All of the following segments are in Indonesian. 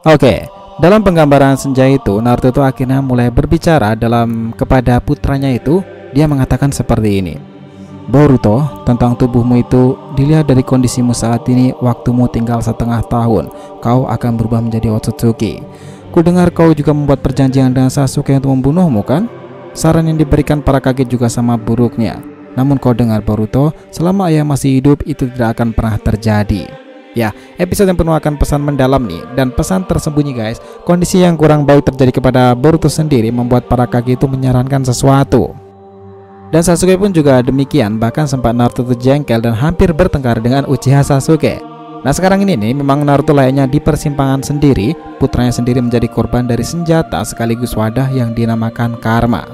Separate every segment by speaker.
Speaker 1: Oke, dalam penggambaran senja itu Naruto itu akhirnya mulai berbicara kepada putranya itu. Dia mengatakan seperti ini. Boruto, tentang tubuhmu itu, dilihat dari kondisimu saat ini, waktumu tinggal setengah tahun, kau akan berubah menjadi Otsutsuki. Kudengar kau juga membuat perjanjian dengan Sasuke untuk membunuhmu kan? Saran yang diberikan para kage juga sama buruknya. Namun kau dengar Boruto, selama ayah masih hidup itu tidak akan pernah terjadi. Ya, episode yang penuh akan pesan mendalam nih, dan pesan tersembunyi guys. Kondisi yang kurang baik terjadi kepada Boruto sendiri membuat para kage itu menyarankan sesuatu. Dan Sasuke pun juga demikian, bahkan sempat Naruto itu jengkel dan hampir bertengkar dengan Uchiha Sasuke. Nah sekarang ini nih, memang Naruto layaknya di persimpangan sendiri, putranya sendiri menjadi korban dari senjata sekaligus wadah yang dinamakan karma.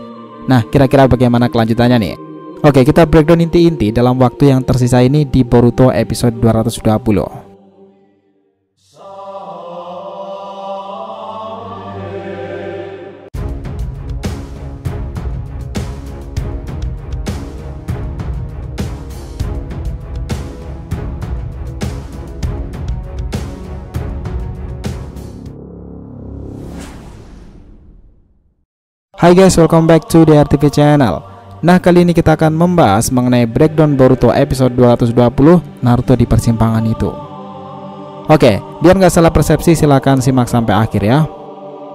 Speaker 1: Nah kira-kira bagaimana kelanjutannya nih? Oke, kita breakdown inti-inti dalam waktu yang tersisa ini di Boruto episode 220. Hai guys, welcome back to the RTV channel. Nah kali ini kita akan membahas mengenai breakdown Boruto episode 220, Naruto di persimpangan itu. Oke, biar nggak salah persepsi silahkan simak sampai akhir ya.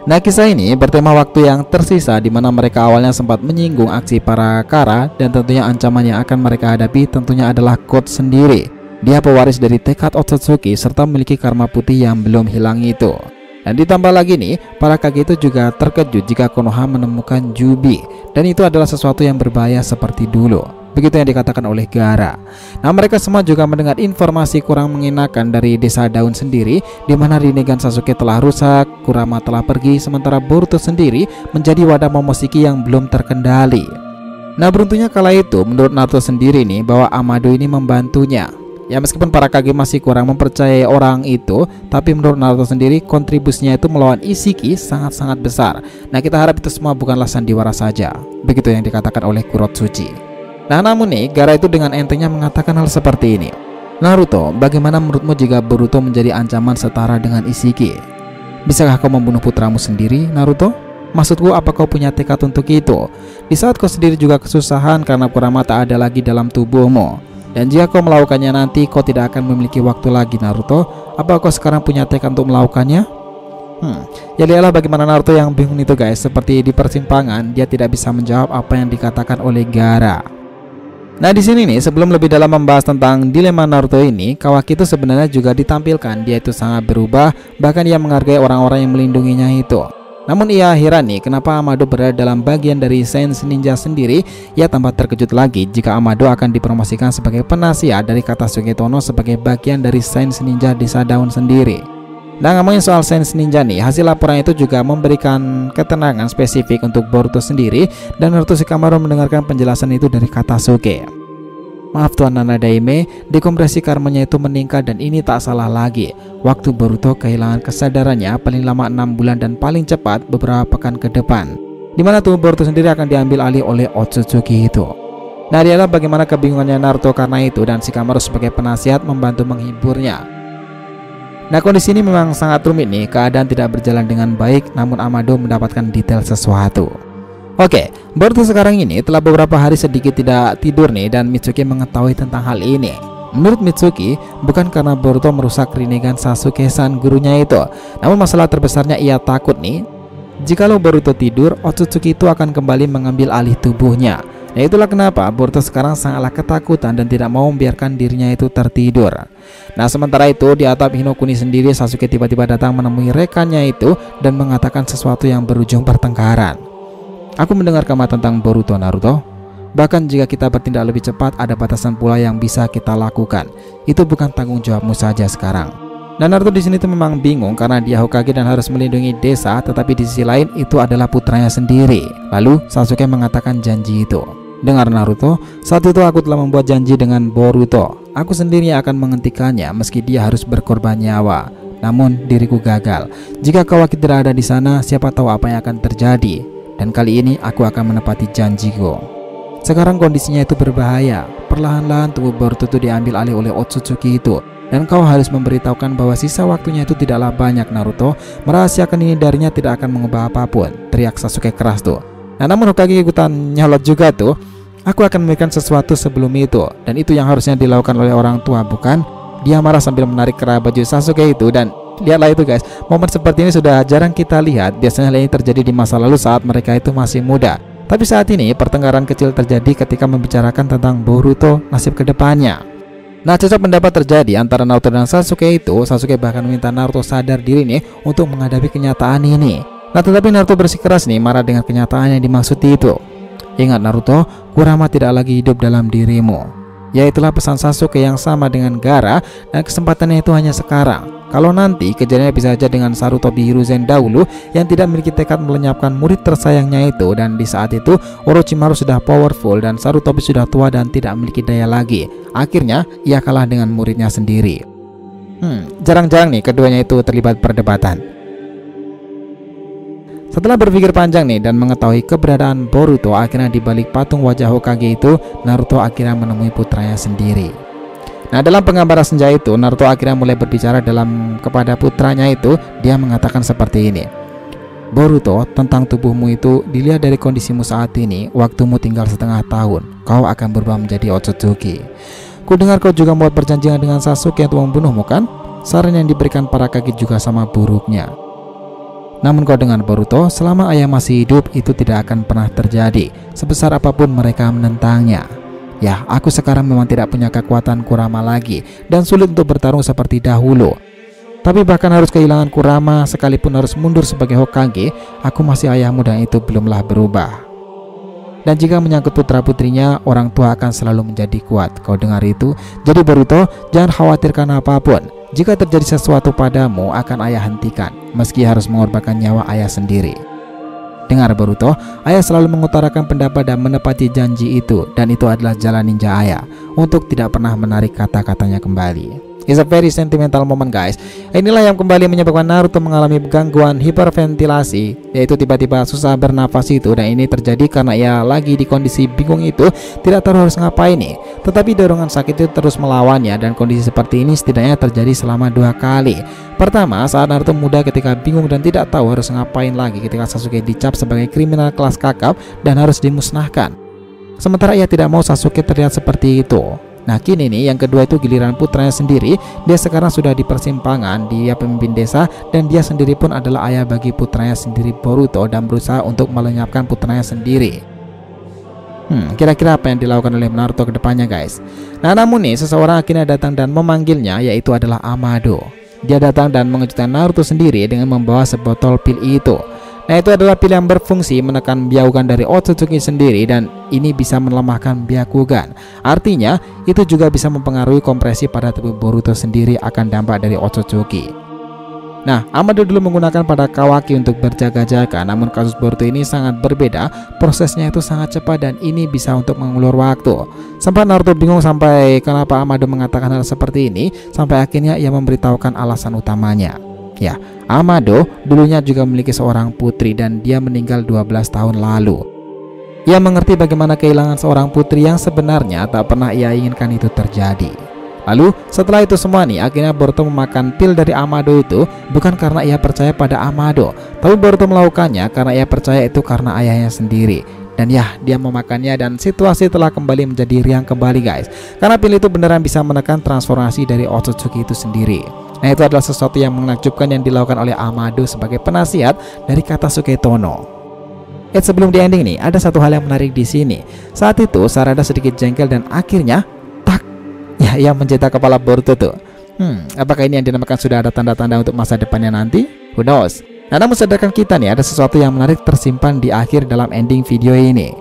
Speaker 1: Nah kisah ini bertema waktu yang tersisa, di mana mereka awalnya sempat menyinggung aksi para Kara, dan tentunya ancaman yang akan mereka hadapi tentunya adalah Code sendiri. Dia pewaris dari tekad Otsutsuki serta memiliki karma putih yang belum hilang itu. Dan ditambah lagi nih, para kage itu juga terkejut jika Konoha menemukan Jubi, dan itu adalah sesuatu yang berbahaya seperti dulu. Begitu yang dikatakan oleh Gaara. Nah mereka semua juga mendengar informasi kurang mengenakan dari desa daun sendiri, di mana Rinnegan Sasuke telah rusak, Kurama telah pergi, sementara Boruto sendiri menjadi wadah Momoshiki yang belum terkendali. Nah beruntungnya kala itu menurut Naruto sendiri nih, bahwa Amado ini membantunya. Ya meskipun para kage masih kurang mempercayai orang itu, tapi menurut Naruto sendiri kontribusinya itu melawan Ishiki sangat-sangat besar. Nah kita harap itu semua bukanlah sandiwara saja. Begitu yang dikatakan oleh Kurotsuchi. Nah namun nih, Gaara itu dengan entengnya mengatakan hal seperti ini. Naruto, bagaimana menurutmu jika Boruto menjadi ancaman setara dengan Ishiki? Bisakah kau membunuh putramu sendiri, Naruto? Maksudku, apa kau punya tekad untuk itu? Di saat kau sendiri juga kesusahan karena Kurama tak ada lagi dalam tubuhmu. Dan jika kau melakukannya nanti, kau tidak akan memiliki waktu lagi, Naruto. Apa kau sekarang punya tekad untuk melakukannya? Ya lihatlah bagaimana Naruto yang bingung itu guys. Seperti di persimpangan, dia tidak bisa menjawab apa yang dikatakan oleh Gaara. Nah di sini nih, sebelum lebih dalam membahas tentang dilema Naruto ini, Kawaki itu sebenarnya juga ditampilkan. Dia itu sangat berubah, bahkan dia menghargai orang-orang yang melindunginya itu. Namun ia heran nih, kenapa Amado berada dalam bagian dari Sains Ninja sendiri. Ia tambah terkejut lagi jika Amado akan dipromosikan sebagai penasihat dari kata Sugetono sebagai bagian dari Sains Ninja Desa Daun sendiri. Nah ngomongin soal Sains Ninja nih, hasil laporan itu juga memberikan ketenangan spesifik untuk Boruto sendiri, dan Naruto Shikamaru mendengarkan penjelasan itu dari Katasuke. Maaf Tuan Nana Daime, dekompresi karmanya itu meningkat dan ini tak salah lagi. Waktu Boruto kehilangan kesadarannya paling lama 6 bulan dan paling cepat beberapa pekan ke depan, dimana tubuh Boruto sendiri akan diambil alih oleh Otsutsuki itu. Nah dialah bagaimana kebingungannya Naruto karena itu, dan Shikamaru sebagai penasihat membantu menghiburnya. Nah kondisi ini memang sangat rumit nih, keadaan tidak berjalan dengan baik, namun Amado mendapatkan detail sesuatu. Oke, Boruto sekarang ini telah beberapa hari sedikit tidak tidur nih, dan Mitsuki mengetahui tentang hal ini. Menurut Mitsuki, bukan karena Boruto merusak Rinnegan Sasuke-san gurunya itu, namun masalah terbesarnya ia takut nih, jikalau Boruto tidur, Otsutsuki itu akan kembali mengambil alih tubuhnya. Nah itulah kenapa Boruto sekarang sangatlah ketakutan dan tidak mau membiarkan dirinya itu tertidur. Nah sementara itu di atap Hinokuni sendiri, Sasuke tiba-tiba datang menemui rekannya itu dan mengatakan sesuatu yang berujung pertengkaran. Aku mendengar kabar tentang Boruto, Naruto. Bahkan jika kita bertindak lebih cepat, ada batasan pula yang bisa kita lakukan. Itu bukan tanggung jawabmu saja sekarang. Dan Naruto di sini tuh memang bingung karena dia Hokage dan harus melindungi desa, tetapi di sisi lain itu adalah putranya sendiri. Lalu Sasuke mengatakan janji itu. Dengar Naruto, saat itu aku telah membuat janji dengan Boruto. Aku sendiri akan menghentikannya meski dia harus berkorban nyawa. Namun diriku gagal. Jika Kawaki tidak ada di sana, siapa tahu apa yang akan terjadi. Dan kali ini aku akan menepati janjiku. Sekarang kondisinya itu berbahaya. Perlahan-lahan tubuh Boruto itu diambil alih oleh Otsutsuki itu. Dan kau harus memberitahukan bahwa sisa waktunya itu tidaklah banyak Naruto. Merahasiakan ini darinya tidak akan mengubah apapun, teriak Sasuke keras tuh. Nah namun Hokage ikutan nyolot juga tuh. Aku akan memberikan sesuatu sebelum itu. Dan itu yang harusnya dilakukan oleh orang tua, bukan? Dia marah sambil menarik kerah baju Sasuke itu. Dan lihatlah itu guys, momen seperti ini sudah jarang kita lihat. Biasanya hal ini terjadi di masa lalu saat mereka itu masih muda. Tapi saat ini pertengkaran kecil terjadi ketika membicarakan tentang Boruto nasib kedepannya. Nah cocok pendapat terjadi antara Naruto dan Sasuke itu. Sasuke bahkan meminta Naruto sadar diri nih untuk menghadapi kenyataan ini. Nah tetapi Naruto bersikeras nih marah dengan kenyataan yang dimaksud itu. Ingat Naruto, Kurama tidak lagi hidup dalam dirimu. Yaitulah pesan Sasuke yang sama dengan Gaara, dan kesempatannya itu hanya sekarang. Kalau nanti kejadiannya bisa saja dengan Sarutobi Hiruzen dahulu yang tidak memiliki tekad melenyapkan murid tersayangnya itu. Dan di saat itu Orochimaru sudah powerful dan Sarutobi sudah tua dan tidak memiliki daya lagi. Akhirnya ia kalah dengan muridnya sendiri. Jarang-jarang nih keduanya itu terlibat perdebatan. Setelah berpikir panjang nih dan mengetahui keberadaan Boruto, akhirnya di balik patung wajah Hokage itu Naruto akhirnya menemui putranya sendiri. Nah dalam penggambaran senja itu Naruto akhirnya mulai berbicara kepada putranya itu. Dia mengatakan seperti ini. Boruto, tentang tubuhmu itu dilihat dari kondisimu saat ini, waktumu tinggal setengah tahun. Kau akan berubah menjadi Otsutsuki. Ku dengar kau juga membuat perjanjian dengan Sasuke untuk membunuhmu kan? Saran yang diberikan para kaki juga sama buruknya. Namun kau dengan Boruto, selama ayah masih hidup itu tidak akan pernah terjadi, sebesar apapun mereka menentangnya. Ya, aku sekarang memang tidak punya kekuatan Kurama lagi dan sulit untuk bertarung seperti dahulu. Tapi bahkan harus kehilangan Kurama, sekalipun harus mundur sebagai Hokage, aku masih ayahmu dan itu belumlah berubah. Dan jika menyangkut putra-putrinya, orang tua akan selalu menjadi kuat. Kau dengar itu? Jadi Boruto, jangan khawatirkan apapun. Jika terjadi sesuatu padamu, akan ayah hentikan, meski harus mengorbankan nyawa ayah sendiri. Dengar Boruto, ayah selalu mengutarakan pendapat dan menepati janji itu. Dan itu adalah jalan ninja ayah, untuk tidak pernah menarik kata-katanya kembali. It's a very sentimental moment guys. Inilah yang kembali menyebabkan Naruto mengalami gangguan hiperventilasi, yaitu tiba-tiba susah bernafas itu. Dan ini terjadi karena ia lagi di kondisi bingung itu, tidak tahu harus ngapain nih. Tetapi dorongan sakit itu terus melawannya. Dan kondisi seperti ini setidaknya terjadi selama 2 kali. Pertama saat Naruto muda ketika bingung dan tidak tahu harus ngapain lagi ketika Sasuke dicap sebagai kriminal kelas kakap dan harus dimusnahkan. Sementara ia tidak mau Sasuke terlihat seperti itu. Nah kini nih yang kedua itu giliran putranya sendiri. Dia sekarang sudah di persimpangan, dia pemimpin desa dan dia sendiri pun adalah ayah bagi putranya sendiri Boruto dan berusaha untuk melenyapkan putranya sendiri. Kira-kira apa yang dilakukan oleh Naruto ke depannya guys? Nah namun nih seseorang akhirnya datang dan memanggilnya, yaitu adalah Amado. Dia datang dan mengejutkan Naruto sendiri dengan membawa sebotol pil itu. Nah itu adalah pil yang berfungsi menekan Byakugan dari Otsutsuki sendiri dan ini bisa melemahkan Byakugan. Artinya itu juga bisa mempengaruhi kompresi pada tubuh Boruto sendiri akan dampak dari Otsutsuki. Nah Amado dulu menggunakan pada Kawaki untuk berjaga-jaga, namun kasus Boruto ini sangat berbeda. Prosesnya itu sangat cepat dan ini bisa untuk mengulur waktu. Sempat Naruto bingung sampai kenapa Amado mengatakan hal seperti ini, sampai akhirnya ia memberitahukan alasan utamanya. Ya, Amado dulunya juga memiliki seorang putri dan dia meninggal 12 tahun lalu. Ia mengerti bagaimana kehilangan seorang putri yang sebenarnya tak pernah ia inginkan itu terjadi. Lalu setelah itu semua nih, akhirnya Boruto memakan pil dari Amado itu bukan karena ia percaya pada Amado, tapi Boruto melakukannya karena ia percaya itu karena ayahnya sendiri. Dan ya, dia memakannya dan situasi telah kembali menjadi riang kembali guys. Karena pil itu beneran bisa menekan transformasi dari Otsutsuki itu sendiri. Nah itu adalah sesuatu yang menakjubkan yang dilakukan oleh Amado sebagai penasihat dari Katasuke Tono. Sebelum di ending nih, ada satu hal yang menarik di sini. Saat itu Sarada sedikit jengkel dan akhirnya tak, ya ia mencetak kepala Boruto tuh. Apakah ini yang dinamakan sudah ada tanda-tanda untuk masa depannya nanti? Who knows? Nah namun sadarkan kita nih, ada sesuatu yang menarik tersimpan di akhir dalam ending video ini.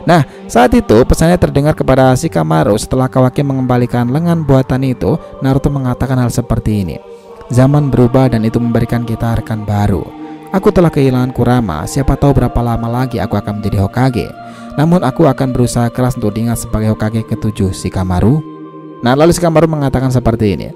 Speaker 1: Nah saat itu pesannya terdengar kepada Shikamaru setelah Kawaki mengembalikan lengan buatan itu. Naruto mengatakan hal seperti ini. Zaman berubah dan itu memberikan kita rekan baru. Aku telah kehilangan Kurama, siapa tahu berapa lama lagi aku akan menjadi Hokage. Namun aku akan berusaha keras untuk diingat sebagai Hokage ke-7 Shikamaru. Nah lalu Shikamaru mengatakan seperti ini.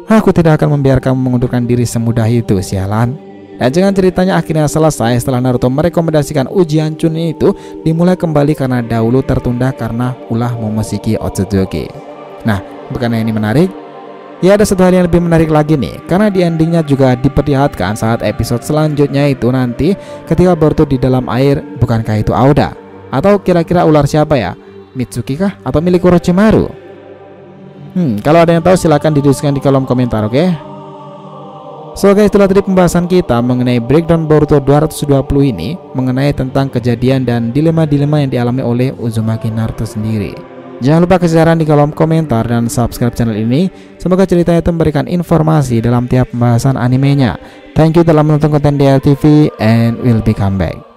Speaker 1: Aku tidak akan membiarkan kamu mengundurkan diri semudah itu, sialan. Dan jangan ceritanya akhirnya selesai setelah Naruto merekomendasikan ujian Chunin itu dimulai kembali karena dahulu tertunda karena ulah memasuki Otsutsuki. Nah, bukannya ini menarik? Ya, ada satu hal yang lebih menarik lagi nih, karena di endingnya juga diperlihatkan saat episode selanjutnya itu nanti ketika Boruto di dalam air, bukankah itu Auda? Atau kira-kira ular siapa ya? Mitsuki kah? Atau milik Orochimaru? Kalau ada yang tahu silahkan didiskusikan di kolom komentar, oke? So guys, itulah tadi pembahasan kita mengenai breakdown Boruto 220 ini, mengenai tentang kejadian dan dilema-dilema yang dialami oleh Uzumaki Naruto sendiri. Jangan lupa kasih saran di kolom komentar dan subscribe channel ini. Semoga ceritanya itu memberikan informasi dalam tiap pembahasan animenya. Thank you telah menonton konten DRTV and we'll be come back.